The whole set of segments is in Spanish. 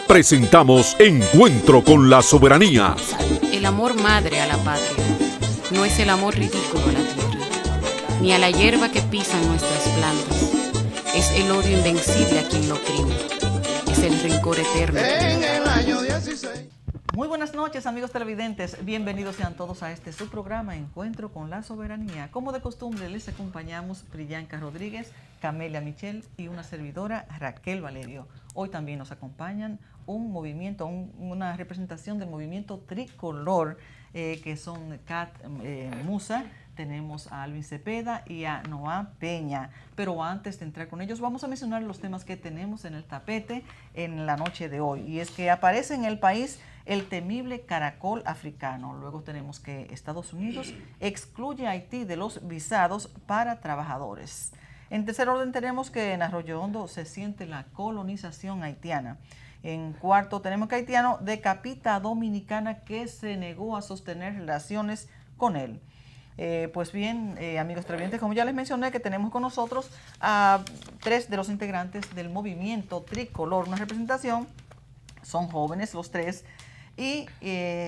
Presentamos Encuentro con la Soberanía. El amor madre a la patria no es el amor ridículo a la tierra, ni a la hierba que pisan nuestras plantas. Es el odio invencible a quien lo oprime. Es el rencor eterno. En el año 16. Muy buenas noches, amigos televidentes. Bienvenidos sean todos a este su programa Encuentro con la Soberanía. Como de costumbre, les acompañamos Priyanka Rodríguez, Camelia Michel y una servidora, Raquel Valerio. Hoy también nos acompañan un movimiento, una representación del movimiento tricolor, que son Kat Musa, tenemos a Alvin Cepeda y a Noah Peña. Pero antes de entrar con ellos, vamos a mencionar los temas que tenemos en el tapete en la noche de hoy. Y es que aparece en el país el temible caracol africano. Luego tenemos que Estados Unidos excluye a Haití de los visados para trabajadores. En tercer orden tenemos que en Arroyo Hondo se siente la colonización haitiana. En cuarto tenemos que haitiano decapita a dominicana que se negó a sostener relaciones con él. Pues bien, amigos televidentes, como ya les mencioné, que tenemos con nosotros a 3 de los integrantes del movimiento tricolor, una representación, son jóvenes los 3, y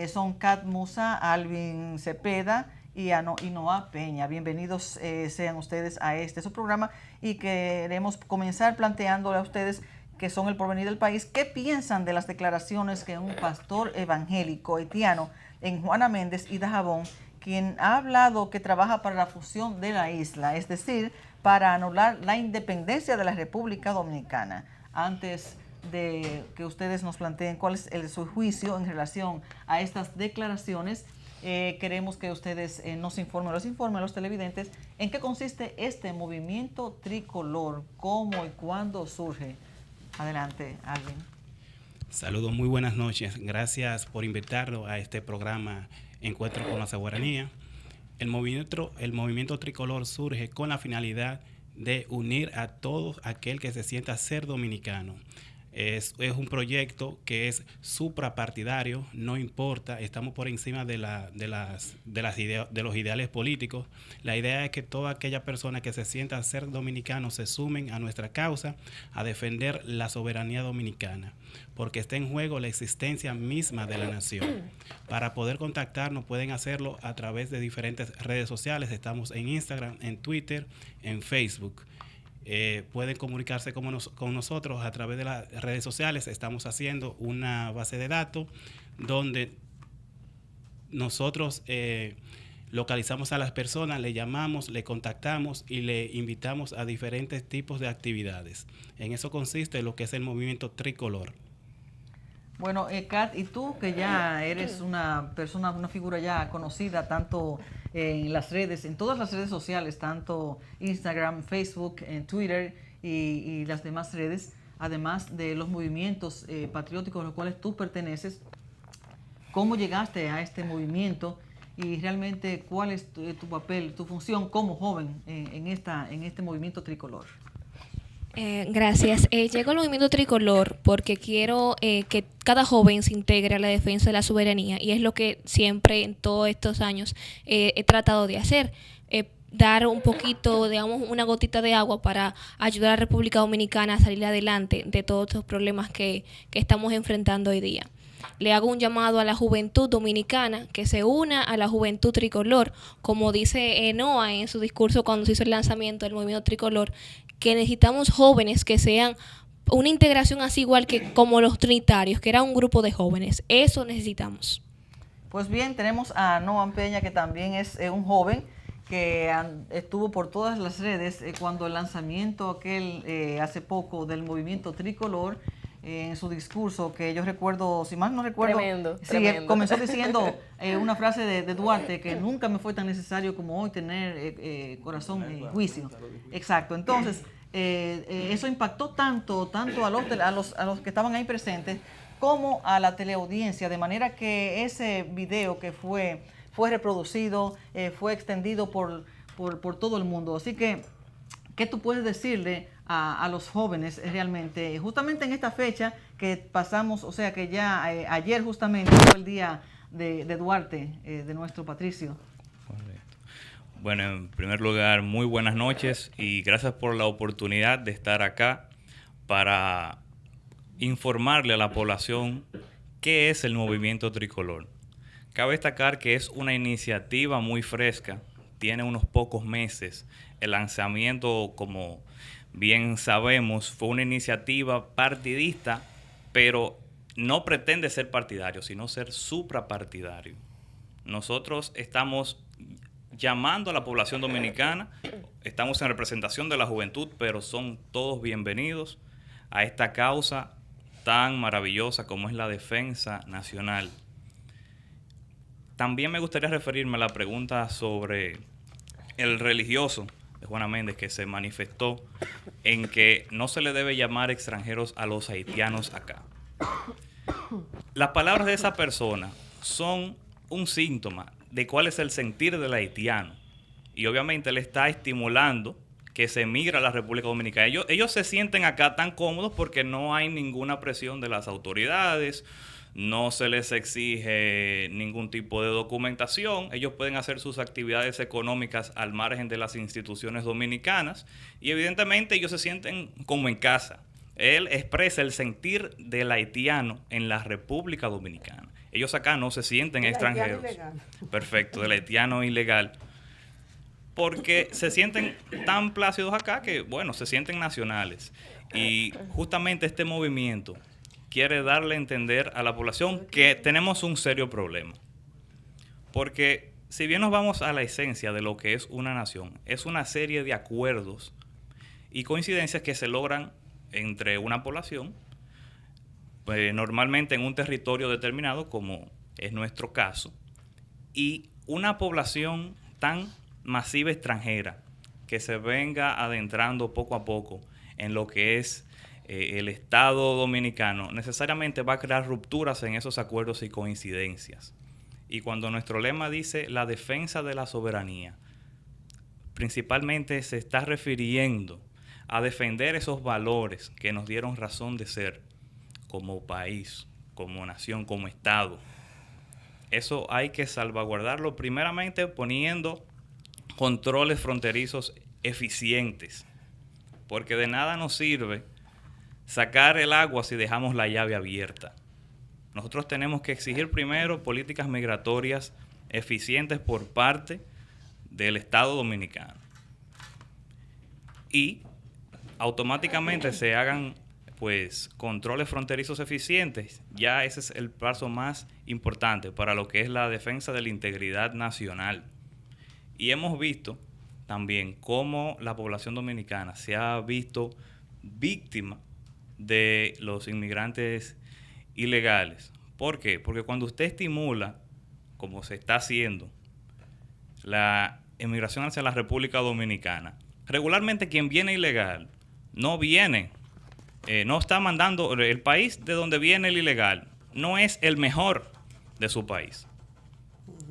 son Kat Musa, Alvin Cepeda y Noah Peña. Bienvenidos sean ustedes a su programa, y queremos comenzar planteándole a ustedes, que son el porvenir del país, ¿qué piensan de las declaraciones que un pastor evangélico haitiano en Juana Méndez y Dajabón, quien ha hablado que trabaja para la fusión de la isla, es decir, para anular la independencia de la República Dominicana? Antes de que ustedes nos planteen cuál es su juicio en relación a estas declaraciones, queremos que ustedes nos informen a los televidentes en qué consiste este movimiento tricolor, cómo y cuándo surge. Adelante, Alvin. Saludos, muy buenas noches. Gracias por invitarnos a este programa Encuentro con la Soberanía. El movimiento tricolor surge con la finalidad de unir a todo aquel que se sienta ser dominicano. Es un proyecto que es suprapartidario, no importa, estamos por encima de los ideales políticos. La idea es que toda aquella persona que se sienta ser dominicano se sumen a nuestra causa, a defender la soberanía dominicana, porque está en juego la existencia misma de la nación. Para poder contactarnos pueden hacerlo a través de diferentes redes sociales. Estamos en Instagram, en Twitter, en Facebook. Pueden comunicarse con nosotros a través de las redes sociales. Estamos haciendo una base de datos donde nosotros localizamos a las personas, le llamamos, le contactamos y le invitamos a diferentes tipos de actividades. En eso consiste lo que es el movimiento tricolor. Bueno, Kat, y tú que ya eres una persona, una figura ya conocida tanto en las redes, en todas las redes sociales, tanto Instagram, Facebook, en Twitter y las demás redes, además de los movimientos patrióticos a los cuales tú perteneces, ¿cómo llegaste a este movimiento y realmente cuál es tu papel, tu función como joven en este movimiento tricolor? Gracias. Llego al movimiento tricolor porque quiero que cada joven se integre a la defensa de la soberanía, y es lo que siempre en todos estos años he tratado de hacer. Dar un poquito, digamos, una gotita de agua para ayudar a la República Dominicana a salir adelante de todos estos problemas que estamos enfrentando hoy día. Le hago un llamado a la juventud dominicana que se una a la juventud tricolor, como dice Noah en su discurso cuando se hizo el lanzamiento del movimiento tricolor, que necesitamos jóvenes que sean una integración así igual que como los trinitarios, que era un grupo de jóvenes. Eso necesitamos. Pues bien, tenemos a Noah Peña, que también es un joven que estuvo por todas las redes cuando el lanzamiento hace poco del movimiento tricolor, en su discurso, que yo recuerdo, si mal no recuerdo, tremendo. Comenzó diciendo una frase de Duarte, que nunca me fue tan necesario como hoy tener corazón en juicio. Exacto. Entonces, eso impactó tanto a los que estaban ahí presentes como a la teleaudiencia, de manera que ese video que fue reproducido, fue extendido por todo el mundo. Así que, ¿qué tú puedes decirle a los jóvenes realmente, justamente en esta fecha que pasamos, o sea que ya ayer justamente fue el día de Duarte, de nuestro patricio? Correcto. Bueno, en primer lugar, muy buenas noches y gracias por la oportunidad de estar acá para informarle a la población qué es el movimiento tricolor. Cabe destacar que es una iniciativa muy fresca, tiene unos pocos meses. El lanzamiento, como bien sabemos, fue una iniciativa partidista, pero no pretende ser partidario, sino ser suprapartidario. Nosotros estamos llamando a la población dominicana, estamos en representación de la juventud, pero son todos bienvenidos a esta causa tan maravillosa como es la defensa nacional. También me gustaría referirme a la pregunta sobre el religioso de Juana Méndez, que se manifestó en que no se le debe llamar extranjeros a los haitianos acá. Las palabras de esa persona son un síntoma de cuál es el sentir del haitiano. Y obviamente le está estimulando que se emigra a la República Dominicana. Ellos se sienten acá tan cómodos porque no hay ninguna presión de las autoridades, no se les exige ningún tipo de documentación, ellos pueden hacer sus actividades económicas al margen de las instituciones dominicanas y evidentemente ellos se sienten como en casa. Él expresa el sentir del haitiano en la República Dominicana. Ellos acá no se sienten extranjeros. Perfecto, del haitiano ilegal. Porque se sienten tan plácidos acá que, bueno, se sienten nacionales. Y justamente este movimiento quiere darle a entender a la población que tenemos un serio problema. Porque si bien nos vamos a la esencia de lo que es una nación, es una serie de acuerdos y coincidencias que se logran entre una población, normalmente en un territorio determinado, como es nuestro caso, y una población tan masiva extranjera que se venga adentrando poco a poco en lo que es el Estado dominicano, necesariamente va a crear rupturas en esos acuerdos y coincidencias. Y cuando nuestro lema dice la defensa de la soberanía, principalmente se está refiriendo a defender esos valores que nos dieron razón de ser como país, como nación, como Estado. Eso hay que salvaguardarlo primeramente poniendo controles fronterizos eficientes, porque de nada nos sirve sacar el agua si dejamos la llave abierta. Nosotros tenemos que exigir primero políticas migratorias eficientes por parte del Estado dominicano y automáticamente se hagan controles fronterizos eficientes. Ya ese es el paso más importante para lo que es la defensa de la integridad nacional. Y hemos visto también cómo la población dominicana se ha visto víctima de los inmigrantes ilegales. ¿Por qué? Porque cuando usted estimula, como se está haciendo, la emigración hacia la República Dominicana, regularmente quien viene ilegal no viene, no está mandando, el país de donde viene el ilegal no es el mejor de su país.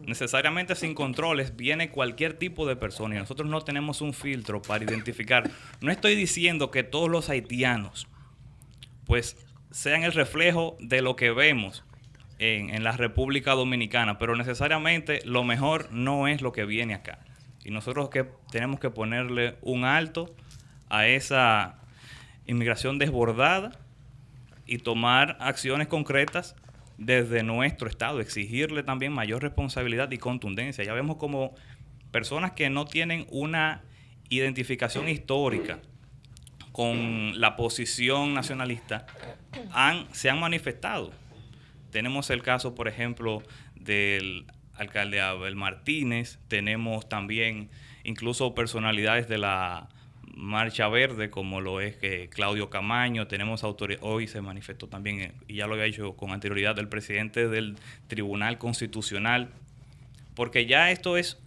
Necesariamente sin controles viene cualquier tipo de persona y nosotros no tenemos un filtro para identificar. No estoy diciendo que todos los haitianos sean el reflejo de lo que vemos en la República Dominicana, pero necesariamente lo mejor no es lo que viene acá. Y nosotros tenemos que ponerle un alto a esa inmigración desbordada y tomar acciones concretas desde nuestro Estado, exigirle también mayor responsabilidad y contundencia. Ya vemos como personas que no tienen una identificación histórica con la posición nacionalista se han manifestado. Tenemos el caso, por ejemplo, del alcalde Abel Martínez, tenemos también incluso personalidades de la Marcha Verde, como lo es Claudio Camaño, tenemos hoy se manifestó también, y ya lo había hecho con anterioridad, el presidente del Tribunal Constitucional, porque ya esto es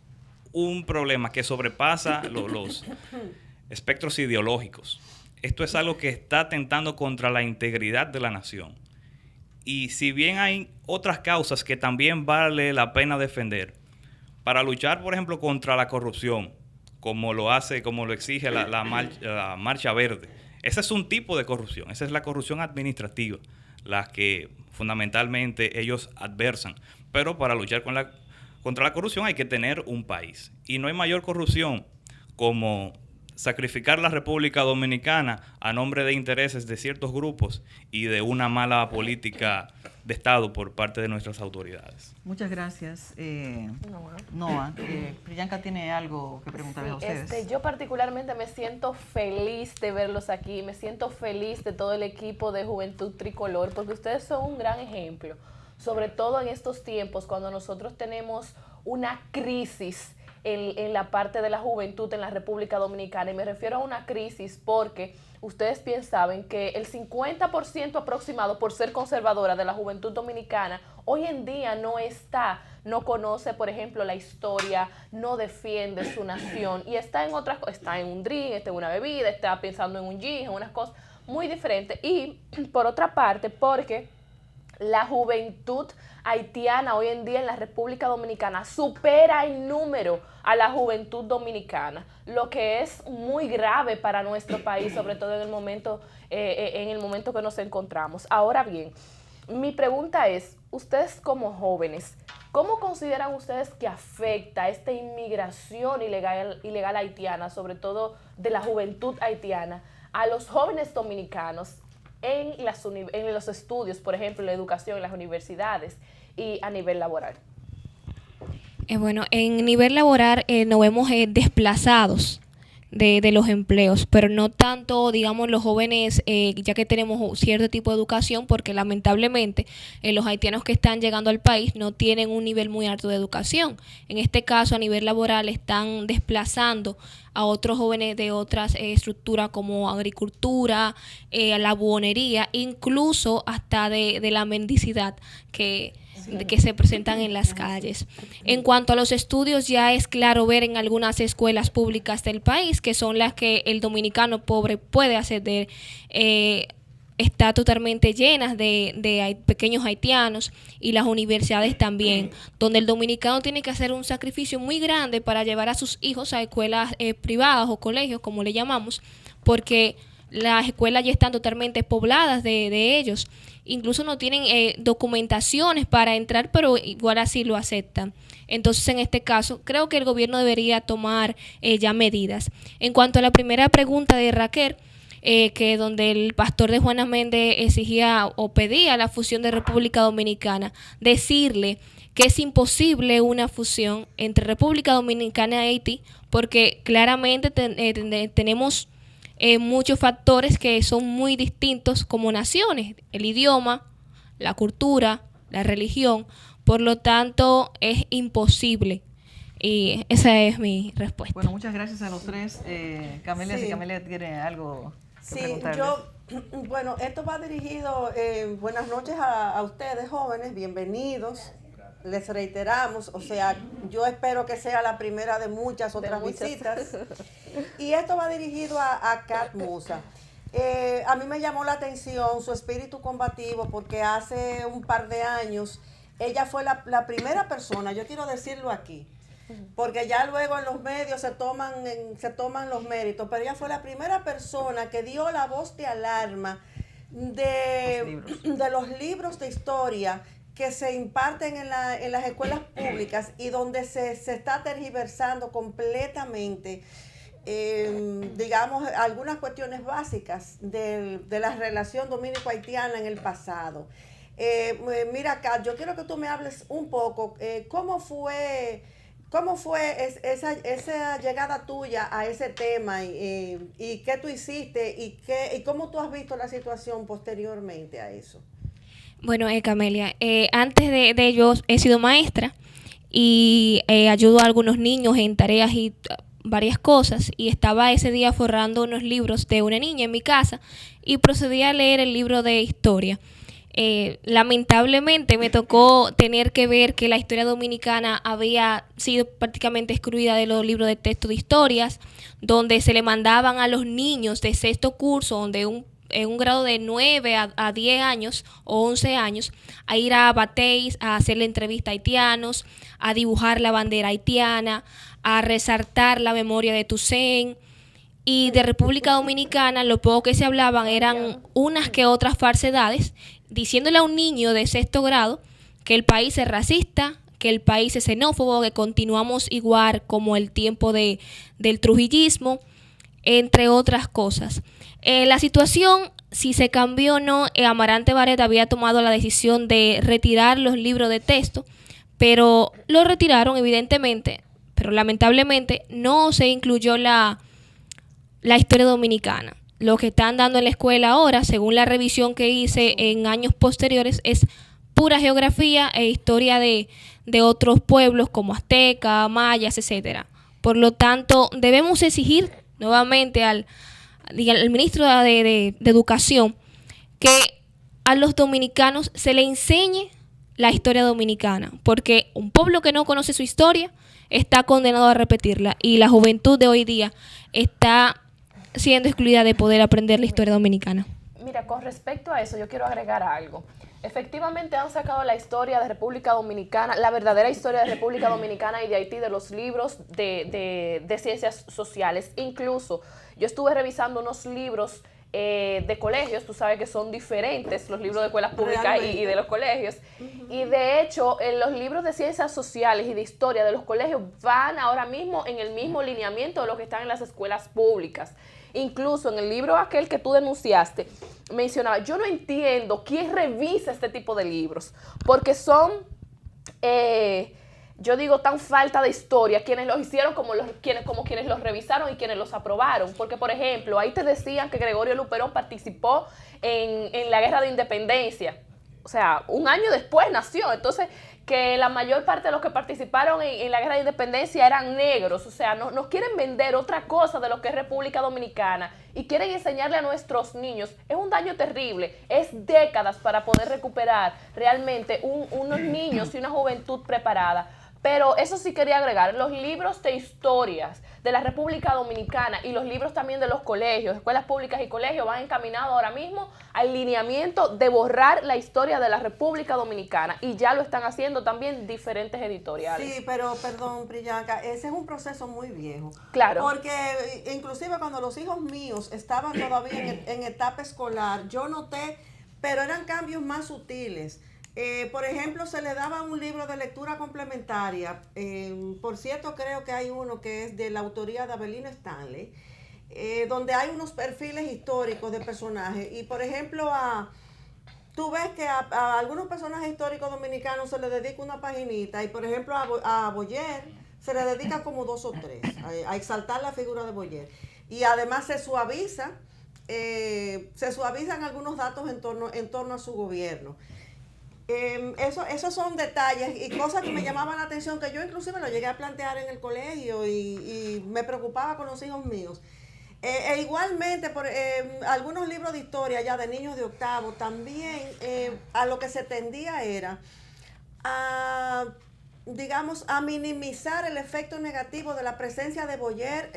un problema que sobrepasa los espectros ideológicos. Esto es algo que está atentando contra la integridad de la nación. Y si bien hay otras causas que también vale la pena defender, para luchar, por ejemplo, contra la corrupción, como lo exige la Marcha Verde. Ese es un tipo de corrupción, esa es la corrupción administrativa, la que fundamentalmente ellos adversan. Pero para luchar contra la corrupción hay que tener un país. Y no hay mayor corrupción como sacrificar la República Dominicana a nombre de intereses de ciertos grupos y de una mala política de Estado por parte de nuestras autoridades. Muchas gracias, Noa. Priyanka tiene algo que preguntarles a ustedes. Yo particularmente me siento feliz de verlos aquí, me siento feliz de todo el equipo de Juventud Tricolor, porque ustedes son un gran ejemplo, sobre todo en estos tiempos cuando nosotros tenemos una crisis en la parte de la juventud en la República Dominicana, y me refiero a una crisis porque ustedes bien saben que el 50% aproximado, por ser conservadora, de la juventud dominicana hoy en día no conoce, por ejemplo, la historia, no defiende su nación y está en otras cosas, está en un drink, está en una bebida, está pensando en un gin, en unas cosas muy diferentes. Y por otra parte, porque la juventud haitiana hoy en día en la República Dominicana supera en número a la juventud dominicana, lo que es muy grave para nuestro país, sobre todo en el momento que nos encontramos. Ahora bien, mi pregunta es, ustedes como jóvenes, ¿cómo consideran ustedes que afecta esta inmigración ilegal haitiana, sobre todo de la juventud haitiana, a los jóvenes dominicanos en los estudios, por ejemplo, en la educación, en las universidades y a nivel laboral? Bueno, en nivel laboral nos vemos desplazados de los empleos, pero no tanto, digamos, los jóvenes, ya que tenemos cierto tipo de educación, porque lamentablemente los haitianos que están llegando al país no tienen un nivel muy alto de educación. En este caso, a nivel laboral, están desplazando a otros jóvenes de otras estructuras como agricultura, la buhonería, incluso hasta de la mendicidad que se presentan en las calles. En cuanto a los estudios, ya es claro ver en algunas escuelas públicas del país, que son las que el dominicano pobre puede acceder, está totalmente llenas de pequeños haitianos, y las universidades también, donde el dominicano tiene que hacer un sacrificio muy grande para llevar a sus hijos a escuelas privadas o colegios, como le llamamos, porque las escuelas ya están totalmente pobladas de ellos. Incluso no tienen documentaciones para entrar, pero igual así lo aceptan. Entonces, en este caso, creo que el gobierno debería tomar ya medidas. En cuanto a la primera pregunta de Raquel, que donde el pastor de Juana Méndez exigía o pedía la fusión de República Dominicana, decirle que es imposible una fusión entre República Dominicana y Haití, porque claramente tenemos muchos factores que son muy distintos como naciones: el idioma, la cultura, la religión. Por lo tanto, es imposible. Y esa es mi respuesta. Bueno, muchas gracias a los tres. Camelia, si Camelia tiene algo que preguntarles. Bueno, esto va dirigido, buenas noches a ustedes jóvenes, bienvenidos. Les reiteramos, o sea, yo espero que sea la primera de muchas otras visitas. Y esto va dirigido a Kat Musa. A mí me llamó la atención su espíritu combativo, porque hace un par de años ella fue la primera persona, yo quiero decirlo aquí, porque ya luego en los medios se toman los méritos, pero ella fue la primera persona que dio la voz de alarma de los libros de historia que se imparten en las escuelas públicas y donde se está tergiversando completamente, digamos, algunas cuestiones básicas de la relación dominico-haitiana en el pasado. Mira, Kat, yo quiero que tú me hables un poco, ¿cómo fue esa llegada tuya a ese tema y qué tú hiciste y cómo tú has visto la situación posteriormente a eso? Bueno, Camelia, antes de ello he sido maestra y ayudo a algunos niños en tareas y varias cosas, y estaba ese día forrando unos libros de una niña en mi casa y procedí a leer el libro de historia. Lamentablemente me tocó tener que ver que la historia dominicana había sido prácticamente excluida de los libros de texto de historias, donde se le mandaban a los niños de sexto curso, donde en un grado de 9 a 10 años o 11 años, a ir a bateis, a hacerle entrevista a haitianos, a dibujar la bandera haitiana, a resaltar la memoria de Toussaint. Y de República Dominicana, lo poco que se hablaban eran unas que otras falsedades, diciéndole a un niño de sexto grado que el país es racista, que el país es xenófobo, que continuamos igual como el tiempo del trujillismo. entre otras cosas. La situación, si se cambió o no, Amarante Barrett había tomado la decisión de retirar los libros de texto, pero lo retiraron evidentemente, pero lamentablemente no se incluyó la historia dominicana. Lo que están dando en la escuela ahora, según la revisión que hice en años posteriores, es pura geografía e historia de otros pueblos como aztecas, mayas, etcétera. Por lo tanto, debemos exigir nuevamente al ministro de Educación que a los dominicanos se le enseñe la historia dominicana, porque un pueblo que no conoce su historia está condenado a repetirla, y la juventud de hoy día está siendo excluida de poder aprender la historia dominicana. Mira, con respecto a eso, yo quiero agregar algo. Efectivamente han sacado la historia de República Dominicana, la verdadera historia de República Dominicana y de Haití de los libros de ciencias sociales. Incluso yo estuve revisando unos libros de colegios, tú sabes que son diferentes los libros de escuelas públicas y de los colegios. Y de hecho, los libros de ciencias sociales y de historia de los colegios van ahora mismo en el mismo lineamiento de lo que están en las escuelas públicas. Incluso en el libro aquel que tú denunciaste, mencionaba, yo no entiendo quién revisa este tipo de libros, porque son, yo digo, tan falta de historia, quienes los hicieron como quienes los revisaron y quienes los aprobaron. Porque, por ejemplo, ahí te decían que Gregorio Luperón participó en la Guerra de Independencia. O sea, un año después nació. Entonces, que la mayor parte de los que participaron en la Guerra de Independencia eran negros. O sea, nos quieren vender otra cosa de lo que es República Dominicana y quieren enseñarle a nuestros niños. Es un daño terrible. Es décadas para poder recuperar realmente unos niños y una juventud preparada. Pero eso sí quería agregar, los libros de historias de la República Dominicana y los libros también de los colegios, escuelas públicas y colegios van encaminados ahora mismo al lineamiento de borrar la historia de la República Dominicana, y ya lo están haciendo también diferentes editoriales. Sí, pero perdón, Priyanka, ese es un proceso muy viejo. Claro. Porque inclusive cuando los hijos míos estaban todavía en etapa escolar, yo noté, pero eran cambios más sutiles. Por ejemplo, se le daba un libro de lectura complementaria. Por cierto, creo que hay uno que es de la autoría de Avelino Stanley, donde hay unos perfiles históricos de personajes. Y, por ejemplo, tú ves que a algunos personajes históricos dominicanos se les dedica una paginita. Y, por ejemplo, a Boyer se le dedica como 2 o 3, a exaltar la figura de Boyer. Y además se suavizan algunos datos en torno a su gobierno. Esos son detalles y cosas que me llamaban la atención, que yo inclusive lo llegué a plantear en el colegio y me preocupaba con los hijos míos. Igualmente, algunos libros de historia ya de niños de octavo, también a lo que se tendía era a minimizar el efecto negativo de la presencia de Boyer,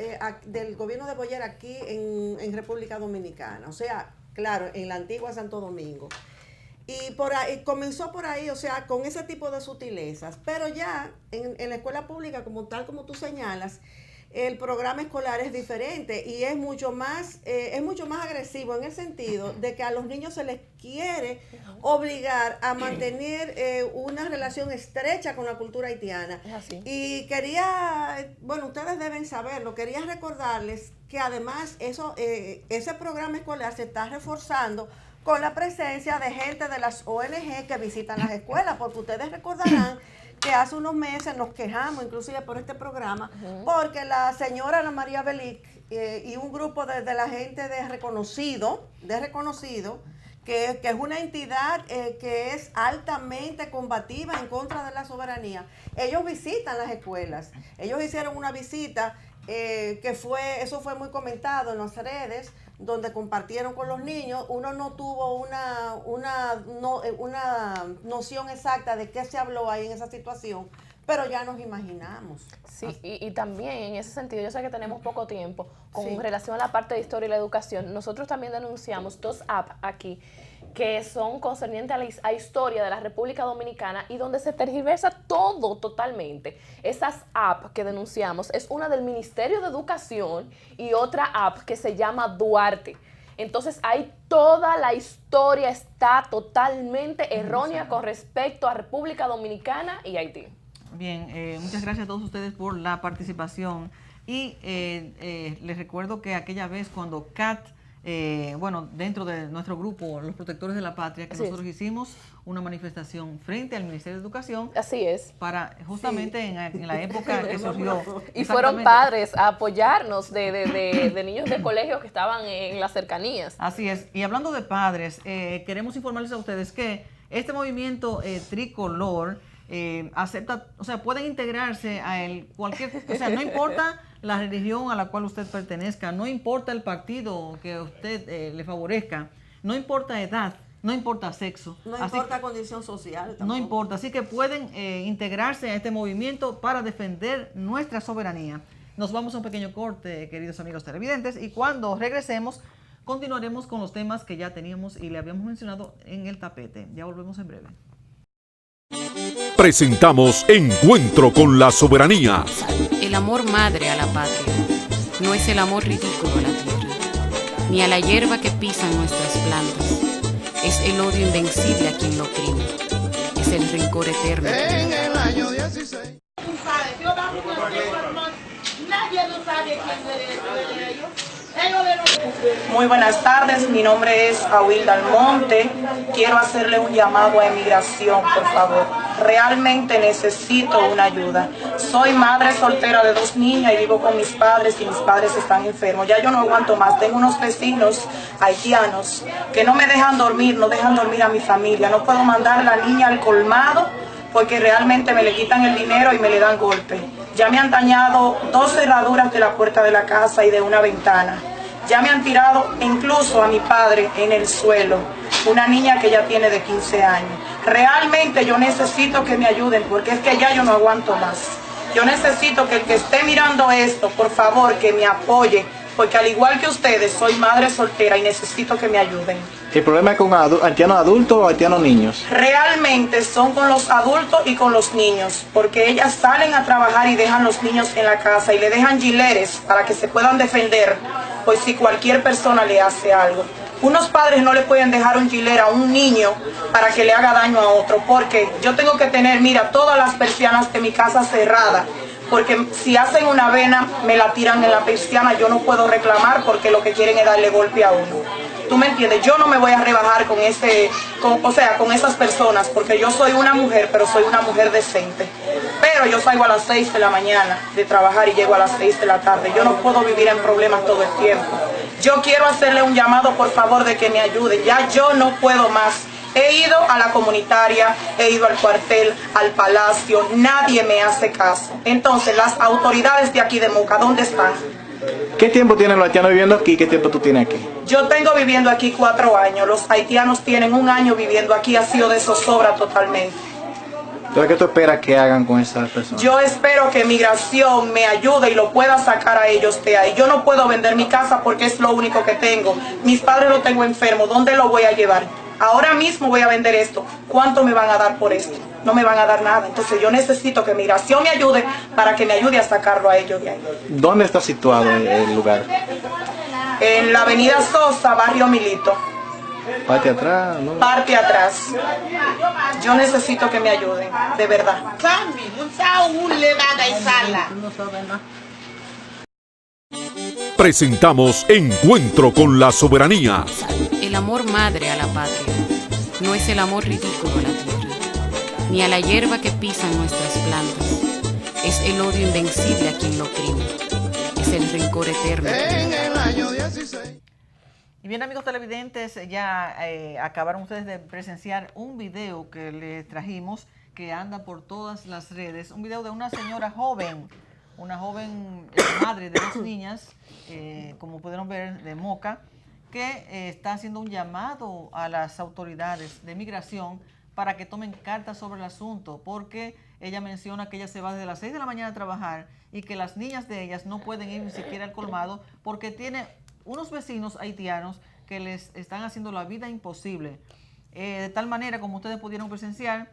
del gobierno de Boyer aquí en República Dominicana. O sea, claro, en la antigua Santo Domingo. Y por ahí, comenzó por ahí, o sea, con ese tipo de sutilezas. Pero ya en la escuela pública, tal como tú señalas, el programa escolar es diferente y es mucho más agresivo en el sentido de que a los niños se les quiere obligar a mantener una relación estrecha con la cultura haitiana. Y ustedes deben saberlo, quería recordarles que además ese programa escolar se está reforzando con la presencia de gente de las ONG que visitan las escuelas, porque ustedes recordarán que hace unos meses nos quejamos, inclusive por este programa, porque la señora Ana María Belic y un grupo de la gente de Reconocido, que es una entidad que es altamente combativa en contra de la soberanía, ellos visitan las escuelas. Ellos hicieron una visita eso fue muy comentado en las redes, donde compartieron con los niños. Uno no tuvo una noción exacta de qué se habló ahí en esa situación, pero ya nos imaginamos. Sí, y también en ese sentido, yo sé que tenemos poco tiempo con relación a la parte de historia y la educación. Nosotros también denunciamos 2 apps aquí que son concernientes a historia de la República Dominicana y donde se tergiversa todo totalmente. Esas apps que denunciamos es una del Ministerio de Educación y otra app que se llama Duarte. Entonces ahí toda la historia está totalmente errónea con respecto a República Dominicana y Haití. Bien, muchas gracias a todos ustedes por la participación Y les recuerdo que aquella vez cuando CAT, dentro de nuestro grupo, los Protectores de la Patria, que nosotros hicimos una manifestación frente al Ministerio de Educación. Así es. Para justamente en la época que surgió. Y fueron padres a apoyarnos de niños de colegio que estaban en las cercanías. Así es. Y hablando de padres, queremos informarles a ustedes que este movimiento tricolor acepta, o sea, pueden integrarse a no importa la religión a la cual usted pertenezca, no importa el partido que a usted le favorezca, no importa edad, no importa sexo. No importa condición social tampoco. No importa, así que pueden integrarse a este movimiento para defender nuestra soberanía. Nos vamos a un pequeño corte, queridos amigos televidentes, y cuando regresemos continuaremos con los temas que ya teníamos y le habíamos mencionado en el tapete. Ya volvemos en breve. Presentamos Encuentro con la Soberanía. El amor madre a la patria no es el amor ridículo a la tierra, ni a la hierba que pisan nuestras plantas. Es el odio invencible a quien lo oprime. Es el rencor eterno. En el año 16. Nadie no sabe quién de ellos. Muy buenas tardes, mi nombre es Awilda Almonte. Quiero hacerle un llamado a Emigración, por favor. Realmente necesito una ayuda. Soy madre soltera de 2 niñas y vivo con mis padres y mis padres están enfermos. Ya yo no aguanto más. Tengo unos vecinos haitianos que no me dejan dormir, no dejan dormir a mi familia. No puedo mandar a la niña al colmado porque realmente me le quitan el dinero y me le dan golpe. Ya me han dañado 2 cerraduras de la puerta de la casa y de una ventana. Ya me han tirado incluso a mi padre en el suelo, una niña que ya tiene de 15 años. Realmente yo necesito que me ayuden porque es que ya yo no aguanto más. Yo necesito que el que esté mirando esto, por favor, que me apoye, porque al igual que ustedes, soy madre soltera y necesito que me ayuden. ¿El problema es con haitianos adultos o haitianos niños? Realmente son con los adultos y con los niños, porque ellas salen a trabajar y dejan los niños en la casa y le dejan gileres para que se puedan defender, pues si cualquier persona le hace algo. Unos padres no le pueden dejar un gilet a un niño para que le haga daño a otro, porque yo tengo que tener, mira, todas las persianas de mi casa cerradas, porque si hacen una vena, me la tiran en la persiana, yo no puedo reclamar porque lo que quieren es darle golpe a uno. ¿Tú me entiendes? Yo no me voy a rebajar con esas personas, porque yo soy una mujer, pero soy una mujer decente. Pero yo salgo a las 6 de la mañana de trabajar y llego a las 6 de la tarde. Yo no puedo vivir en problemas todo el tiempo. Yo quiero hacerle un llamado, por favor, de que me ayuden. Ya yo no puedo más. He ido a la comunitaria, he ido al cuartel, al palacio, nadie me hace caso. Entonces, las autoridades de aquí de Moca, ¿dónde están? ¿Qué tiempo tienen los haitianos viviendo aquí? ¿Qué tiempo tú tienes aquí? Yo tengo viviendo aquí 4 años. Los haitianos tienen 1 año viviendo aquí. Ha sido de zozobra totalmente. Entonces, ¿qué tú esperas que hagan con esas personas? Yo espero que Migración me ayude y lo pueda sacar a ellos de ahí. Yo no puedo vender mi casa porque es lo único que tengo. Mis padres los tengo enfermos. ¿Dónde lo voy a llevar? Ahora mismo voy a vender esto. ¿Cuánto me van a dar por esto? No me van a dar nada. Entonces yo necesito que Migración me ayude para que me ayude a sacarlo a ellos de ahí. ¿Dónde está situado el lugar? En la avenida Sosa, barrio Milito. Parte atrás, ¿no? Parte atrás. Yo necesito que me ayuden, de verdad. Presentamos Encuentro con la Soberanía. El amor madre a la patria no es el amor ridículo a la tierra, ni a la hierba que pisan nuestras plantas. Es el odio invencible a quien lo oprime. Es el rencor eterno. En el año 16. Y bien, amigos televidentes, ya acabaron ustedes de presenciar un video que les trajimos que anda por todas las redes. Un video de una señora joven, una joven madre de 2 niñas, como pudieron ver, de Moca, que está haciendo un llamado a las autoridades de migración para que tomen cartas sobre el asunto, porque ella menciona que ella se va desde las 6 de la mañana a trabajar y que las niñas de ellas no pueden ir ni siquiera al colmado porque tiene unos vecinos haitianos que les están haciendo la vida imposible. De tal manera, como ustedes pudieron presenciar,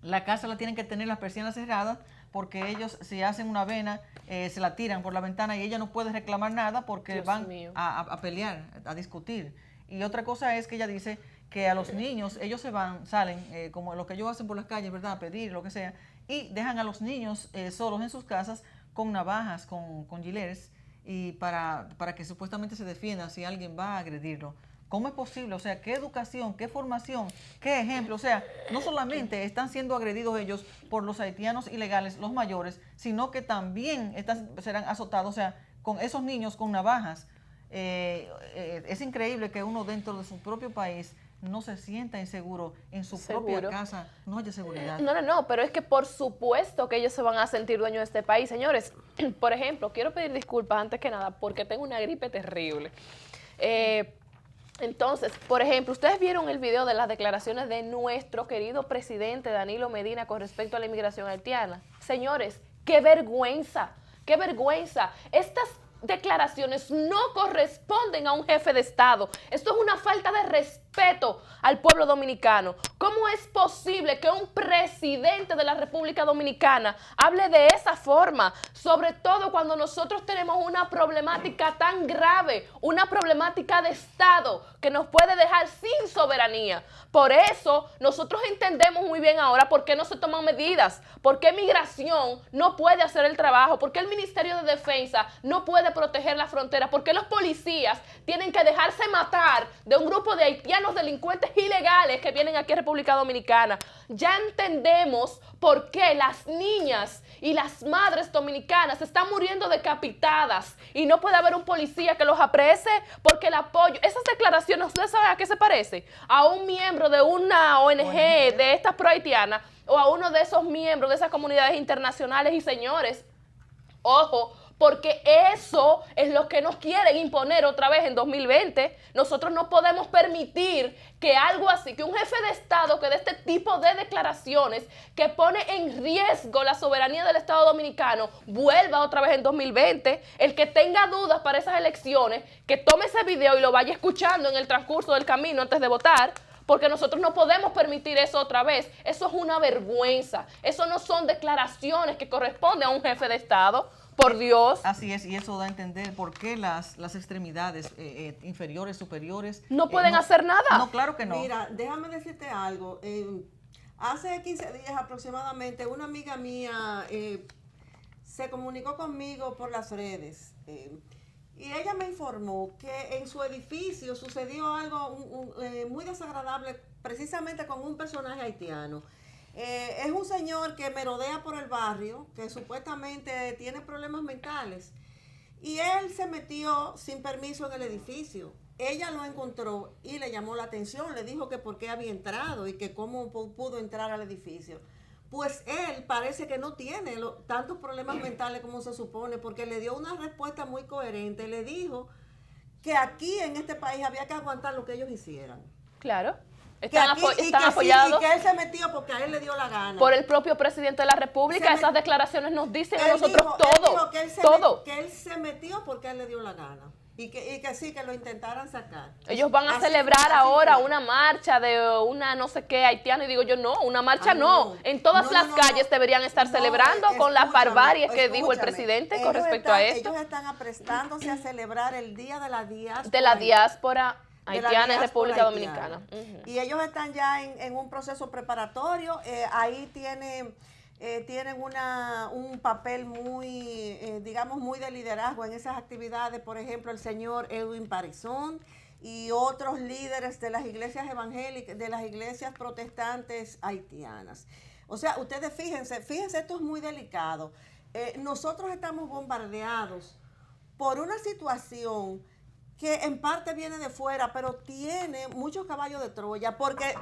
la casa la tienen que tener las persianas cerradas porque ellos, si hacen una vena, se la tiran por la ventana y ella no puede reclamar nada porque Dios van mío. a pelear, a discutir. Y otra cosa es que ella dice que a los niños, ellos salen, como lo que ellos hacen por las calles, ¿verdad? A pedir, lo que sea, y dejan a los niños solos en sus casas con navajas, con gileres, y para que supuestamente se defienda si alguien va a agredirlo. ¿Cómo es posible? O sea, ¿qué educación, qué formación, qué ejemplo? O sea, no solamente están siendo agredidos ellos por los haitianos ilegales, los mayores, sino que también serán azotados, o sea, con esos niños con navajas. Es increíble que uno dentro de su propio país no se sienta inseguro, en su propia casa no haya seguridad. No, pero es que por supuesto que ellos se van a sentir dueños de este país. Señores, por ejemplo, quiero pedir disculpas antes que nada porque tengo una gripe terrible. Entonces, por ejemplo, ustedes vieron el video de las declaraciones de nuestro querido presidente Danilo Medina con respecto a la inmigración haitiana. Señores, ¡qué vergüenza! ¡Qué vergüenza! Estas declaraciones no corresponden a un jefe de Estado. Esto es una falta de respeto al pueblo dominicano. ¿Cómo es posible que un presidente de la República Dominicana hable de esa forma? Sobre todo cuando nosotros tenemos una problemática tan grave, una problemática de Estado que nos puede dejar sin soberanía. Por eso nosotros entendemos muy bien ahora por qué no se toman medidas, por qué Migración no puede hacer el trabajo, por qué el Ministerio de Defensa no puede proteger la frontera, por qué los policías tienen que dejarse matar de un grupo de haitianos delincuentes ilegales que vienen aquí a República Dominicana. Ya entendemos por qué las niñas y las madres dominicanas están muriendo decapitadas y no puede haber un policía que los aprese porque el apoyo, esas declaraciones, ¿ustedes saben a qué se parece? A un miembro de una ONG de estas pro-haitianas o a uno de esos miembros de esas comunidades internacionales. Y señores, ojo, porque eso es lo que nos quieren imponer otra vez en 2020. Nosotros no podemos permitir que algo así, que un jefe de Estado que dé este tipo de declaraciones que pone en riesgo la soberanía del Estado dominicano, vuelva otra vez en 2020. El que tenga dudas para esas elecciones, que tome ese video y lo vaya escuchando en el transcurso del camino antes de votar, porque nosotros no podemos permitir eso otra vez. Eso es una vergüenza. Eso no son declaraciones que corresponden a un jefe de Estado. Por Dios. Así es, y eso da a entender por qué las extremidades inferiores, superiores... ¿No pueden hacer nada? No, claro que no. Mira, déjame decirte algo. Hace 15 días aproximadamente, una amiga mía se comunicó conmigo por las redes. Y ella me informó que en su edificio sucedió algo muy desagradable precisamente con un personaje haitiano. Es un señor que merodea por el barrio, que supuestamente tiene problemas mentales, y él se metió sin permiso en el edificio. Ella lo encontró y le llamó la atención, le dijo que por qué había entrado y que cómo pudo entrar al edificio. Pues él parece que no tiene tantos problemas mentales como se supone, porque le dio una respuesta muy coherente. Le dijo que aquí en este país había que aguantar lo que ellos hicieran. Claro. Están apoyados. Sí, y que él se metió porque a él le dio la gana. Por el propio presidente de la República. Esas declaraciones nos dicen a nosotros todo. Que él se metió porque a él le dio la gana. Y que sí, que lo intentaran sacar. Ellos van a celebrar ahora una marcha de una no sé qué haitiana. Y digo yo, no, una marcha no. En todas las calles deberían estar celebrando con las barbaries que dijo el presidente con respecto a esto. Ellos están aprestándose a celebrar el Día de la Diáspora. De la diáspora haitiana en República Dominicana. Y ellos están ya en un proceso preparatorio. Ahí tienen un papel muy, digamos, muy de liderazgo en esas actividades. Por ejemplo, el señor Edwin Parizón y otros líderes de las iglesias evangélicas, de las iglesias protestantes haitianas. O sea, ustedes fíjense, esto es muy delicado. Nosotros estamos bombardeados por una situación que en parte viene de fuera, pero tiene muchos caballos de Troya, porque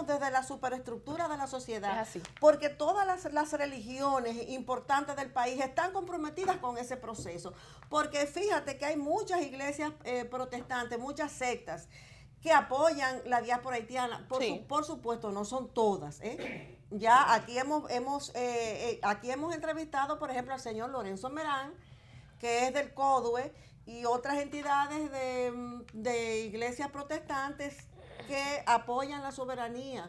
desde la superestructura de la sociedad, porque todas las religiones importantes del país están comprometidas con ese proceso, porque fíjate que hay muchas iglesias protestantes, muchas sectas que apoyan la diáspora haitiana, por supuesto no son todas, ya aquí hemos entrevistado, por ejemplo, al señor Lorenzo Merán, que es del CODUE, y otras entidades de iglesias protestantes que apoyan la soberanía.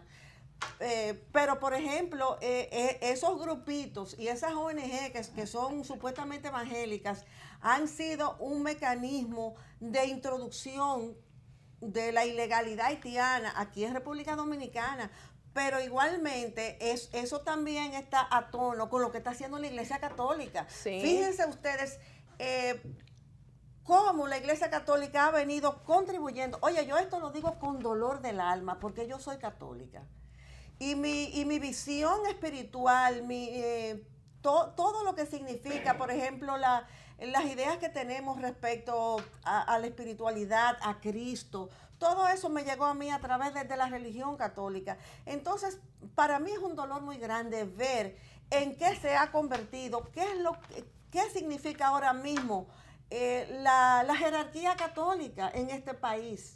Pero, por ejemplo, esos grupitos y esas ONG que son supuestamente evangélicas han sido un mecanismo de introducción de la ilegalidad haitiana aquí en República Dominicana. pero igualmente eso también está a tono con lo que está haciendo la Iglesia Católica. Sí. Fíjense ustedes cómo la Iglesia Católica ha venido contribuyendo. Oye, yo esto lo digo con dolor del alma, porque yo soy católica. Y mi visión espiritual, todo lo que significa, por ejemplo, las ideas que tenemos respecto a la espiritualidad, a Cristo, todo eso me llegó a mí a través de la religión católica. Entonces, para mí es un dolor muy grande ver en qué se ha convertido, qué significa ahora mismo la jerarquía católica en este país.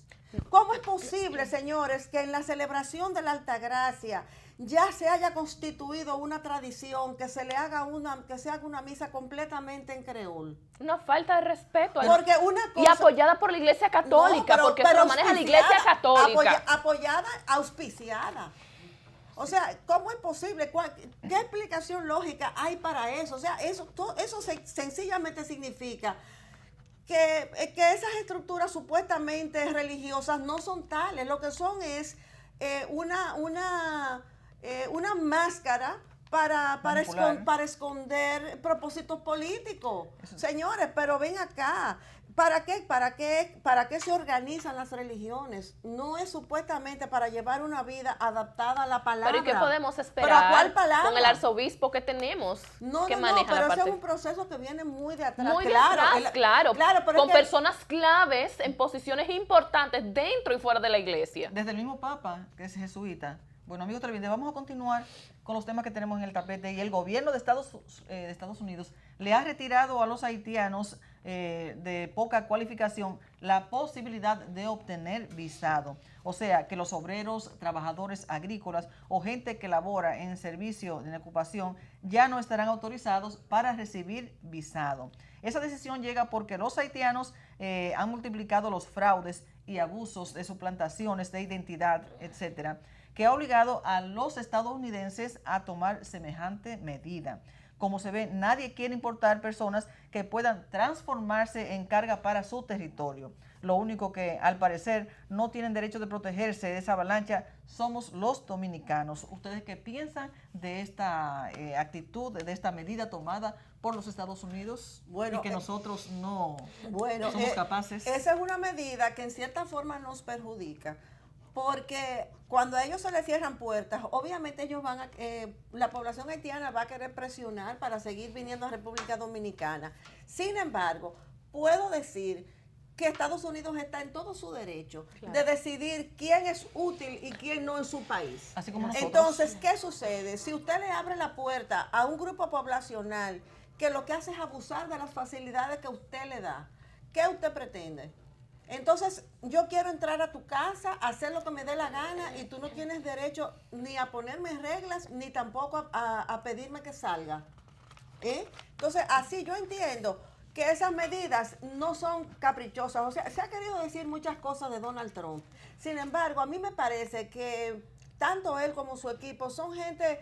¿Cómo es posible, señores, que en la celebración de la Altagracia ya se haya constituido una tradición que se haga una misa completamente en creol? Una falta de respeto. Porque una cosa, y apoyada por la Iglesia Católica, no, porque lo maneja la Iglesia Católica. Apoyada, auspiciada. O sea, ¿cómo es posible? ¿Qué explicación lógica hay para eso? O sea, eso sencillamente significa que esas estructuras supuestamente religiosas no son tales. Lo que son es una máscara para esconder propósitos políticos. Señores, pero ven acá. ¿Para qué se organizan las religiones? No es supuestamente para llevar una vida adaptada a la palabra. ¿Pero y qué podemos esperar? ¿Pero a cuál palabra? Con el arzobispo que tenemos, que maneja pero la parte. ese es un proceso que viene muy de atrás. Muy de atrás, claro, pero con personas claves en posiciones importantes dentro y fuera de la iglesia. Desde el mismo Papa, que es jesuita. Bueno, amigos televidentes, vamos a continuar con los temas que tenemos en el tapete. Y el gobierno de Estados Unidos le ha retirado a los haitianos de poca cualificación la posibilidad de obtener visado. O sea, que los obreros, trabajadores agrícolas o gente que labora en servicio de ocupación ya no estarán autorizados para recibir visado. Esa decisión llega porque los haitianos han multiplicado los fraudes y abusos de suplantaciones de identidad, etcétera, que ha obligado a los estadounidenses a tomar semejante medida. Como se ve, nadie quiere importar personas que puedan transformarse en carga para su territorio. Lo único que, al parecer, no tienen derecho de protegerse de esa avalancha somos los dominicanos. ¿Ustedes qué piensan de esta actitud, de esta medida tomada por los Estados Unidos y que nosotros no somos capaces? Esa es una medida que en cierta forma nos perjudica. Porque cuando a ellos se les cierran puertas, obviamente ellos la población haitiana va a querer presionar para seguir viniendo a República Dominicana. Sin embargo, puedo decir que Estados Unidos está en todo su derecho de decidir quién es útil y quién no en su país. Así como nosotros. Entonces, ¿qué sucede? Si usted le abre la puerta a un grupo poblacional que lo que hace es abusar de las facilidades que usted le da, ¿qué usted pretende? Entonces, yo quiero entrar a tu casa, hacer lo que me dé la gana y tú no tienes derecho ni a ponerme reglas, ni tampoco a pedirme que salga. Entonces, así yo entiendo que esas medidas no son caprichosas. O sea, se ha querido decir muchas cosas de Donald Trump. Sin embargo, a mí me parece que tanto él como su equipo son gente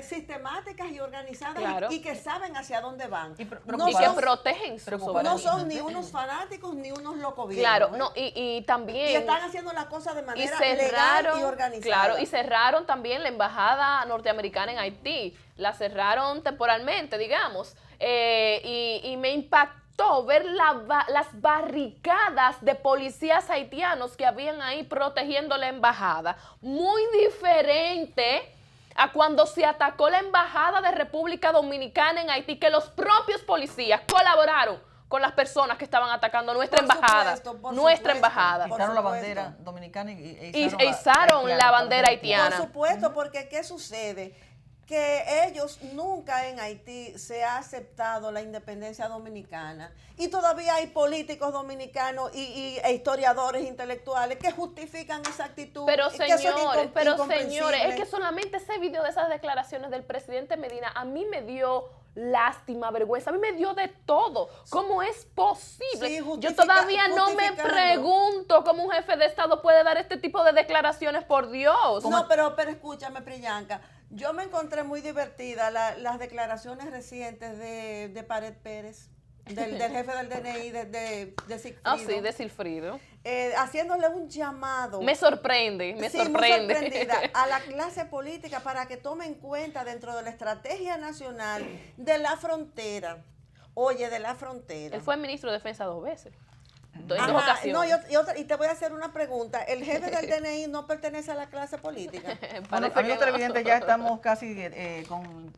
sistemáticas y organizadas y que saben hacia dónde van. Y que protegen su soberanía. No son ni unos fanáticos ni unos locovieros. Claro, no, y también... Y están haciendo las cosas de manera legal y organizada. Claro, y cerraron también la embajada norteamericana en Haití. La cerraron temporalmente, digamos. Y me impactó ver las barricadas de policías haitianos que habían ahí protegiendo la embajada. Muy diferente a cuando se atacó la embajada de República Dominicana en Haití, que los propios policías colaboraron con las personas que estaban atacando nuestra embajada. Embajada. Quitaron la bandera dominicana e izaron la bandera haitiana. Por supuesto, porque ¿qué sucede? Que ellos nunca en Haití se ha aceptado la independencia dominicana y todavía hay políticos dominicanos e historiadores intelectuales que justifican esa actitud. Pero señores, es que solamente ese video de esas declaraciones del presidente Medina a mí me dio lástima, vergüenza, a mí me dio de todo. ¿Cómo es posible? Sí, yo todavía no me pregunto cómo un jefe de Estado puede dar este tipo de declaraciones, por Dios. No, pero escúchame, Priyanka. Yo me encontré muy divertida las declaraciones recientes de Pared Pérez. del jefe del DNI de Sigfrido. Ah, sí, de Sigfrido. Haciéndole un llamado. Me sorprende, me Sí, sorprende. muy sorprendida, a la clase política para que tome en cuenta dentro de la estrategia nacional de la frontera. Oye, de la frontera. Él fue ministro de Defensa 2 veces. En 2 Ajá, ocasiones. no, y te voy a hacer una pregunta. ¿El jefe del DNI no pertenece a la clase política? Bueno, Parece amigos que no. televidentes, ya estamos casi con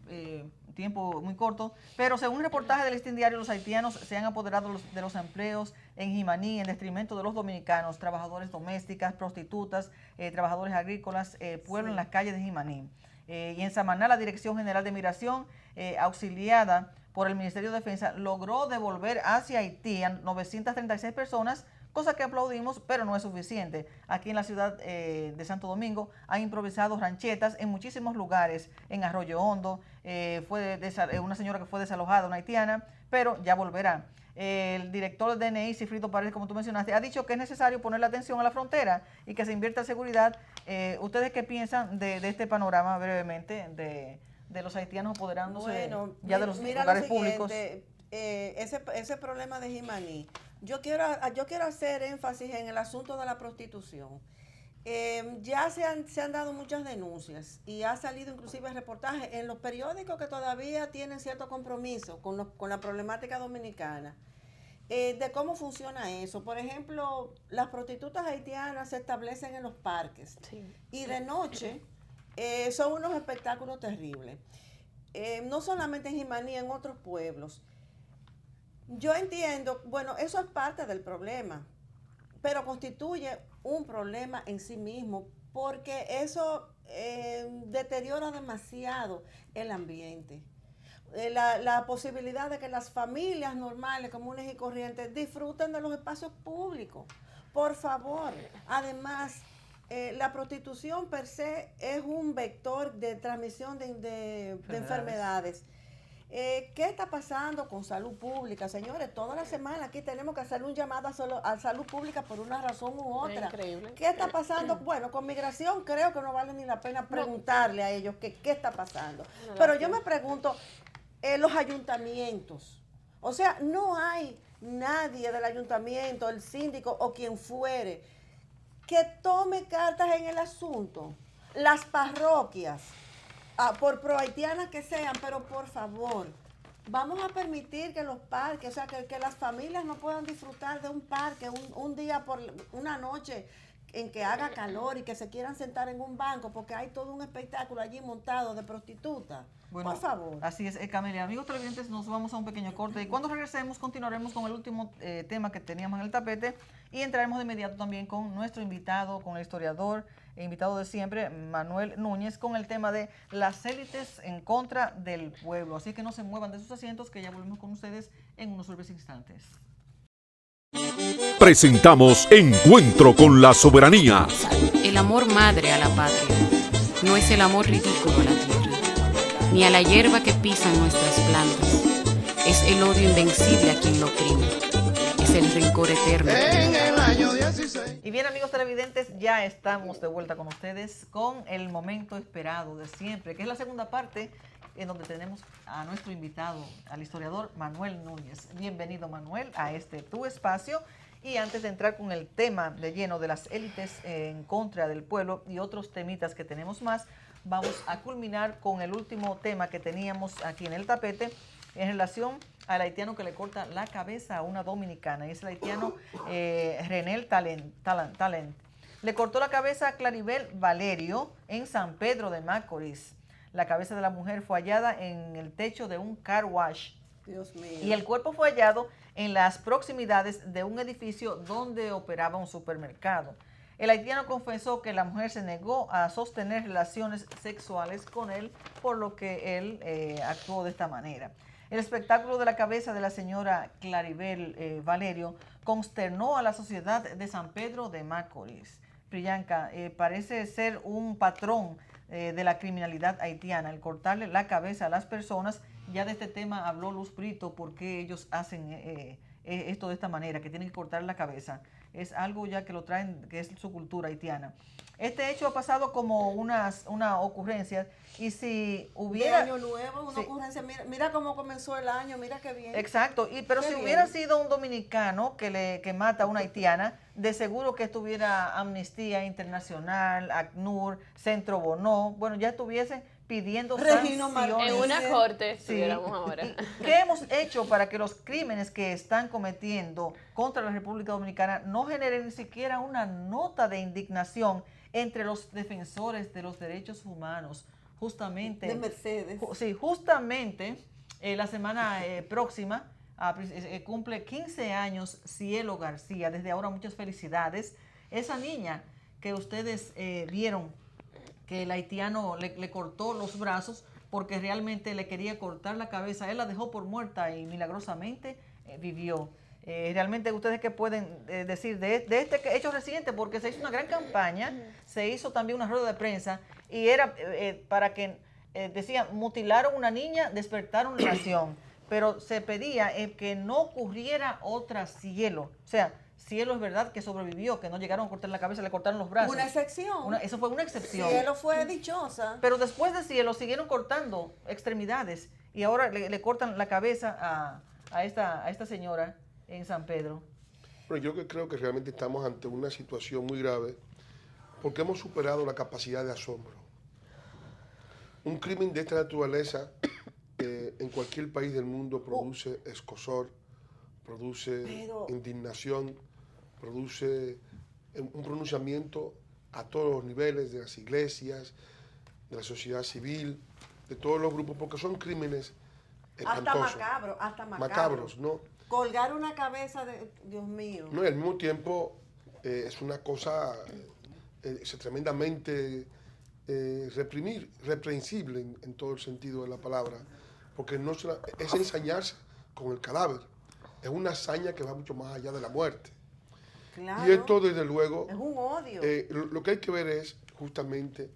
tiempo muy corto, pero según un reportaje del Listín Diario, los haitianos se han apoderado de los empleos en Jimaní en detrimento de los dominicanos, trabajadores domésticas, prostitutas, trabajadores agrícolas, pueblo en las calles de Jimaní. Y en Samaná, la Dirección General de Migración, auxiliada por el Ministerio de Defensa, logró devolver hacia Haití a 936 personas, cosa que aplaudimos, pero no es suficiente. Aquí en la ciudad de Santo Domingo han improvisado ranchetas en muchísimos lugares, en Arroyo Hondo, fue una señora que fue desalojada, una haitiana, pero ya volverá. El director del DNI, Sigfrido Paredes, como tú mencionaste, ha dicho que es necesario ponerle atención a la frontera y que se invierta en seguridad. ¿Ustedes qué piensan de este panorama brevemente de los haitianos apoderándose ya de los lugares públicos? Ese problema de Jimaní, yo quiero hacer énfasis en el asunto de la prostitución. Ya se han dado muchas denuncias y ha salido inclusive reportajes en los periódicos que todavía tienen cierto compromiso con la problemática dominicana, de cómo funciona eso. Por ejemplo, las prostitutas haitianas se establecen en los parques y de noche son unos espectáculos terribles. No solamente en Jimaní, en otros pueblos. Yo entiendo, bueno, eso es parte del problema, pero constituye un problema en sí mismo, porque eso deteriora demasiado el ambiente. La posibilidad de que las familias normales, comunes y corrientes disfruten de los espacios públicos. Por favor, además, la prostitución per se es un vector de transmisión de enfermedades. ¿Qué está pasando con salud pública? Señores, toda la semana aquí tenemos que hacer un llamado a salud pública por una razón u otra. Increíble. ¿Qué está pasando? Bueno, con migración creo que no vale ni la pena preguntarle a ellos qué está pasando. Pero yo me pregunto, los ayuntamientos, o sea, no hay nadie del ayuntamiento, el síndico o quien fuere, que tome cartas en el asunto. Las parroquias, por pro-haitianas que sean, pero por favor, vamos a permitir que los parques, o sea, que las familias no puedan disfrutar de un parque un día por una noche en que haga calor y que se quieran sentar en un banco porque hay todo un espectáculo allí montado de prostitutas. Bueno, por favor. Así es, Camelia. Amigos televidentes, nos vamos a un pequeño corte y cuando regresemos continuaremos con el último tema que teníamos en el tapete y entraremos de inmediato también con nuestro invitado, con el historiador e invitado de siempre, Manuel Núñez, con el tema de las élites en contra del pueblo. Así que no se muevan de sus asientos, que ya volvemos con ustedes en unos breves instantes. Presentamos Encuentro con la Soberanía. El amor madre a la patria no es el amor ridículo a la tierra, ni a la hierba que pisan nuestras plantas. Es el odio invencible a quien lo oprime. Es el rencor eterno. Y bien, amigos televidentes, ya estamos de vuelta con ustedes con el momento esperado de siempre, que es la segunda parte en donde tenemos a nuestro invitado, al historiador Manuel Núñez. Bienvenido, Manuel, a tu espacio. Y antes de entrar con el tema de lleno de las élites en contra del pueblo y otros temitas que tenemos más, vamos a culminar con el último tema que teníamos aquí en el tapete en relación al haitiano que le corta la cabeza a una dominicana. Y es el haitiano Renel Talent. Le cortó la cabeza a Claribel Valerio en San Pedro de Macorís. La cabeza de la mujer fue hallada en el techo de un car wash. Dios mío. Y el cuerpo fue hallado en las proximidades de un edificio donde operaba un supermercado. El haitiano confesó que la mujer se negó a sostener relaciones sexuales con él, por lo que él actuó de esta manera. El espectáculo de la cabeza de la señora Claribel Valerio consternó a la sociedad de San Pedro de Macorís. Priyanka, parece ser un patrón de la criminalidad haitiana, el cortarle la cabeza a las personas. Ya de este tema habló Luz Brito, por qué ellos hacen esto de esta manera, que tienen que cortar la cabeza. Es algo ya que lo traen, que es su cultura haitiana. Este hecho ha pasado como una ocurrencia y si hubiera... De año nuevo, una ocurrencia, mira cómo comenzó el año, mira qué bien. Exacto, pero si hubiera sido un dominicano que mata a una haitiana, de seguro que estuviera Amnistía Internacional, ACNUR, Centro Bono, bueno, ya estuviesen pidiendo sanciones. En una corte estuviéramos ahora. ¿Qué hemos hecho para que los crímenes que están cometiendo contra la República Dominicana no generen ni siquiera una nota de indignación entre los defensores de los derechos humanos? Justamente. De Mercedes. Sí, justamente la semana próxima cumple 15 años Cielo García. Desde ahora muchas felicidades. Esa niña que ustedes vieron que el haitiano le cortó los brazos porque realmente le quería cortar la cabeza. Él la dejó por muerta y milagrosamente vivió. Realmente ustedes qué pueden decir de este hecho reciente, porque se hizo una gran campaña, se hizo también una rueda de prensa y era para que, decían, mutilaron una niña, despertaron la nación, pero se pedía que no ocurriera otra Cielo. O sea, Cielo es verdad que sobrevivió, que no llegaron a cortar la cabeza, le cortaron los brazos. Una excepción. Eso fue una excepción. Cielo fue dichosa. Pero después de Cielo siguieron cortando extremidades y ahora le cortan la cabeza a esta señora en San Pedro. Bueno, yo creo que realmente estamos ante una situación muy grave porque hemos superado la capacidad de asombro. Un crimen de esta naturaleza en cualquier país del mundo produce escozor, produce indignación, produce un pronunciamiento a todos los niveles de las iglesias, de la sociedad civil, de todos los grupos, porque son crímenes espantosos. Hasta macabros, ¿no? Colgar una cabeza de... Dios mío. No, y al mismo tiempo es una cosa tremendamente reprensible en todo el sentido de la palabra, porque no es ensañarse con el cadáver. Es una hazaña que va mucho más allá de la muerte. Claro. Y esto, desde luego... Es un odio. Lo que hay que ver es, justamente,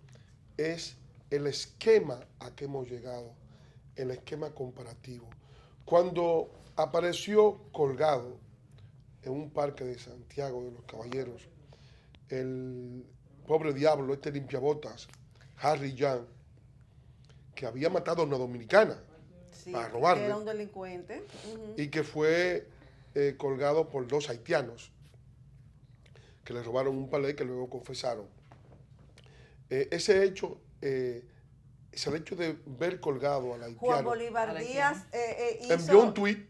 es el esquema a que hemos llegado, el esquema comparativo. Cuando apareció colgado en un parque de Santiago de los Caballeros el pobre diablo, este limpiabotas, Harry Jan, que había matado a una dominicana para robarle. Que era un delincuente. Y que fue colgado por 2 haitianos que le robaron un palé que luego confesaron. Ese hecho, es el hecho de ver colgado al haitiano. Juan Bolívar Díaz envió un tuit.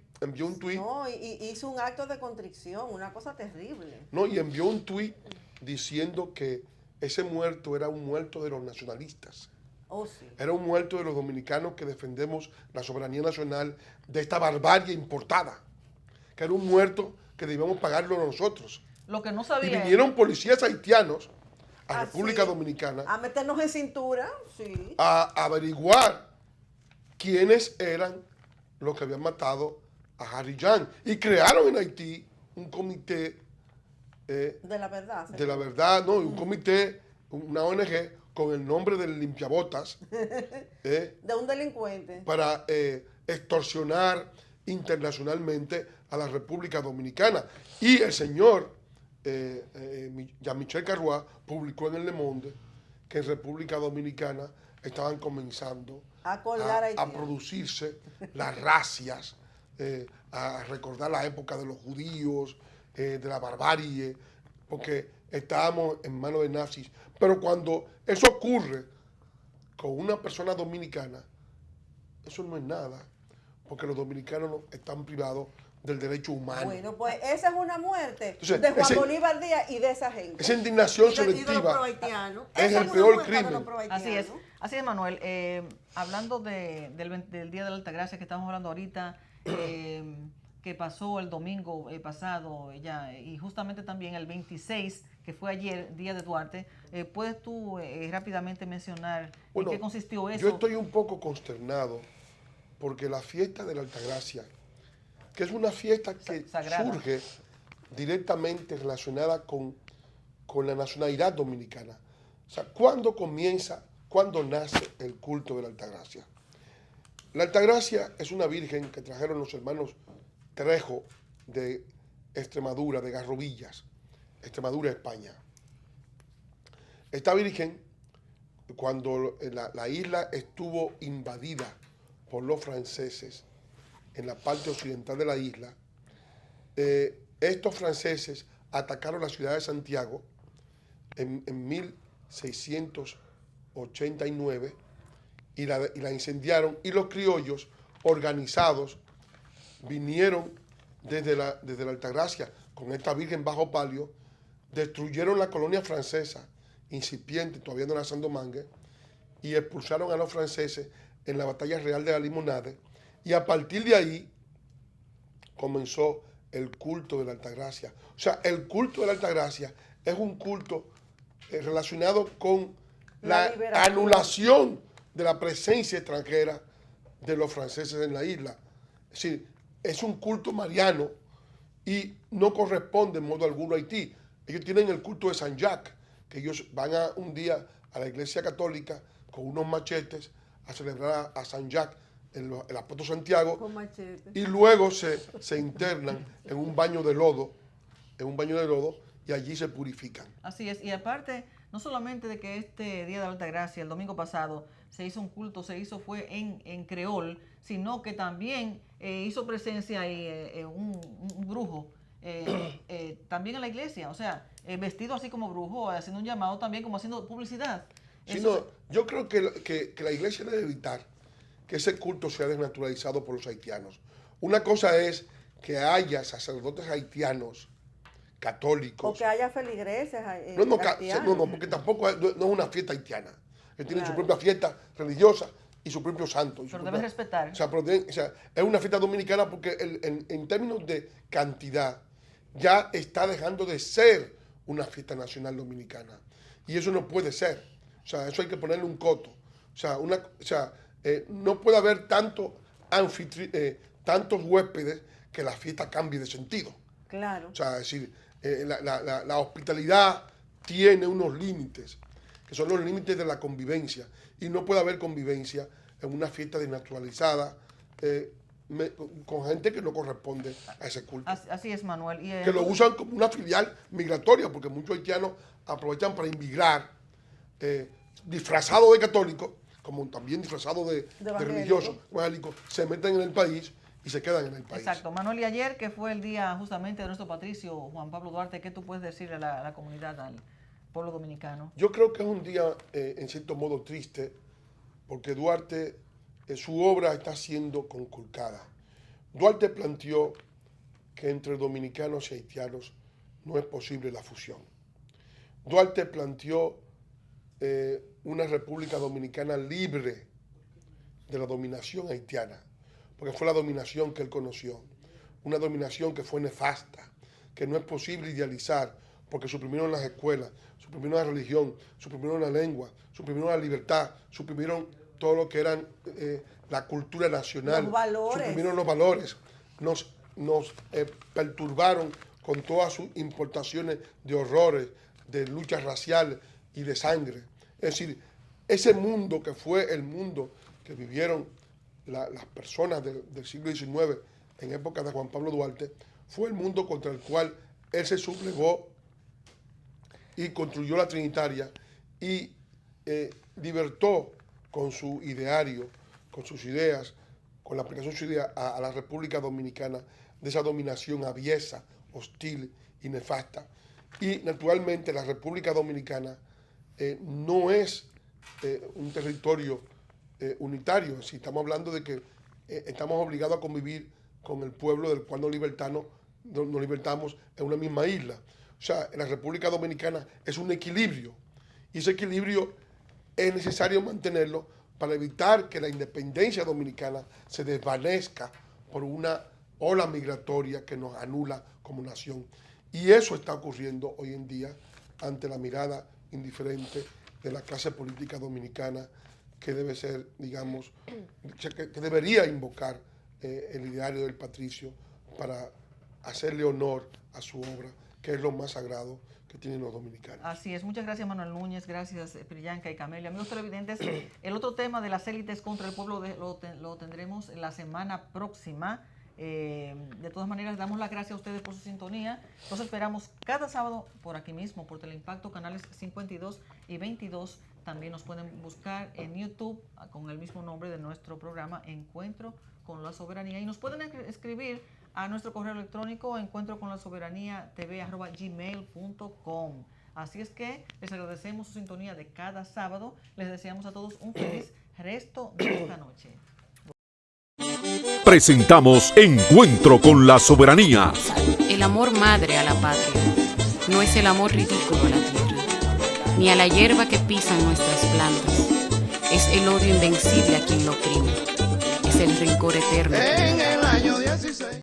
No, y hizo un acto de contrición, una cosa terrible. No, y envió un tuit diciendo que ese muerto era un muerto de los nacionalistas. Oh, sí. Era un muerto de los dominicanos que defendemos la soberanía nacional de esta barbarie importada. Que era un muerto que debíamos pagarlo nosotros. Lo que no sabía. Y vinieron policías haitianos a República Dominicana a meternos en cintura, sí, a averiguar quiénes eran los que habían matado a Harry Jan. Y crearon en Haití un comité de la verdad. De la verdad, ¿no? Un comité, una ONG con el nombre del limpiabotas. De un delincuente. Para extorsionar internacionalmente a la República Dominicana. Y el señor Jean-Michel Carrois publicó en el Le Monde que en República Dominicana estaban comenzando a producirse las racias, a recordar la época de los judíos, de la barbarie, porque estábamos en manos de nazis. Pero cuando eso ocurre con una persona dominicana, eso no es nada, porque los dominicanos están privados del derecho humano. Bueno, pues esa es una muerte de Juan Bolívar Díaz y de esa gente. Esa indignación selectiva es el peor crimen. Así es, Manuel. Hablando del Día de la Altagracia que estamos hablando ahorita, que pasó el domingo pasado y justamente también el 26, que fue ayer, Día de Duarte, ¿puedes tú rápidamente mencionar en qué consistió eso? Yo estoy un poco consternado porque la fiesta de la Altagracia, que es una fiesta que surge directamente relacionada con la nacionalidad dominicana. O sea, ¿cuándo nace el culto de la Altagracia? La Altagracia es una virgen que trajeron los hermanos Trejo de Extremadura, de Garrovillas, Extremadura, España. esta virgen, cuando la isla estuvo invadida por los franceses en la parte occidental de la isla, estos franceses atacaron la ciudad de Santiago en 1689 y la incendiaron, y los criollos organizados vinieron desde la Altagracia con esta virgen bajo palio, destruyeron la colonia francesa incipiente, todavía no era Sandomangue, y expulsaron a los franceses en la batalla real de la Limonade, y a partir de ahí comenzó el culto de la Altagracia. O sea, el culto de la Altagracia es un culto relacionado con la anulación de la presencia extranjera de los franceses en la isla. Es decir, es un culto mariano y no corresponde en modo alguno a Haití. Ellos tienen el culto de San Jacques, que ellos van un día a la iglesia católica con unos machetes a celebrar a San Jacques, el apóstol Santiago, y luego se internan en un baño de lodo, y allí se purifican. Así es, y aparte, no solamente de que este Día de la Altagracia, el domingo pasado, se hizo un culto, fue en creol, sino que también hizo presencia un brujo, también en la iglesia, o sea, vestido así como brujo, haciendo un llamado también, como haciendo publicidad. Sí, no, yo creo que la iglesia debe evitar que ese culto sea desnaturalizado por los haitianos. Una cosa es que haya sacerdotes haitianos católicos. O que haya feligreses no, porque tampoco no es una fiesta haitiana. Ellos tienen su propia fiesta religiosa y su propio santo. Pero deben respetar. O sea, es una fiesta dominicana porque en términos de cantidad ya está dejando de ser una fiesta nacional dominicana. Y eso no puede ser. O sea, eso hay que ponerle un coto. No puede haber tantos huéspedes que la fiesta cambie de sentido. Claro. O sea, es decir, la hospitalidad tiene unos límites, que son los límites de la convivencia. Y no puede haber convivencia en una fiesta desnaturalizada con gente que no corresponde a ese culto. Así es, Manuel. Que lo usan como una filial migratoria, porque muchos haitianos aprovechan para inmigrar disfrazados de católicos, como también disfrazados de religiosos, evangélicos, se meten en el país y se quedan en el país. Exacto. Manuel, y ayer, que fue el día justamente de nuestro patricio Juan Pablo Duarte, ¿qué tú puedes decirle a la comunidad, al pueblo dominicano? Yo creo que es un día, en cierto modo, triste, porque Duarte, su obra está siendo conculcada. Duarte planteó que entre dominicanos y haitianos no es posible la fusión. Duarte planteó una República Dominicana libre de la dominación haitiana, porque fue la dominación que él conoció, una dominación que fue nefasta, que no es posible idealizar, porque suprimieron las escuelas, suprimieron la religión, suprimieron la lengua, suprimieron la libertad, suprimieron todo lo que eran la cultura nacional, los valores. Suprimieron los valores, nos perturbaron con todas sus importaciones de horrores, de luchas raciales y de sangre. Es decir, ese mundo que fue el mundo que vivieron las personas del siglo XIX en época de Juan Pablo Duarte, fue el mundo contra el cual él se sublevó y construyó la Trinitaria y libertó con su ideario, con sus ideas, con la aplicación de sus ideas a la República Dominicana de esa dominación aviesa, hostil y nefasta. Y naturalmente la República Dominicana no es un territorio unitario, si estamos hablando de que estamos obligados a convivir con el pueblo del cual nos libertamos en una misma isla. O sea, la República Dominicana es un equilibrio, y ese equilibrio es necesario mantenerlo para evitar que la independencia dominicana se desvanezca por una ola migratoria que nos anula como nación. Y eso está ocurriendo hoy en día ante la mirada indiferente de la clase política dominicana, que debe ser, digamos, que debería invocar el ideario del patricio para hacerle honor a su obra, que es lo más sagrado que tienen los dominicanos. Así es. Muchas gracias, Manuel Núñez. Gracias, Priyanka y Camelia. Amigos televidentes, el otro tema de las élites contra el pueblo lo tendremos la semana próxima. De todas maneras, damos las gracias a ustedes por su sintonía. Los esperamos cada sábado por aquí mismo, por Teleimpacto, canales 52 y 22. También nos pueden buscar en YouTube con el mismo nombre de nuestro programa, Encuentro con la Soberanía. Y nos pueden escribir a nuestro correo electrónico, encuentroconlasoberanía@gmail.com. Así es que les agradecemos su sintonía de cada sábado. Les deseamos a todos un feliz resto de esta noche. Presentamos Encuentro con la Soberanía. El amor madre a la patria no es el amor ridículo a la tierra, ni a la hierba que pisan nuestras plantas. Es el odio invencible a quien lo oprime. Es el rencor eterno.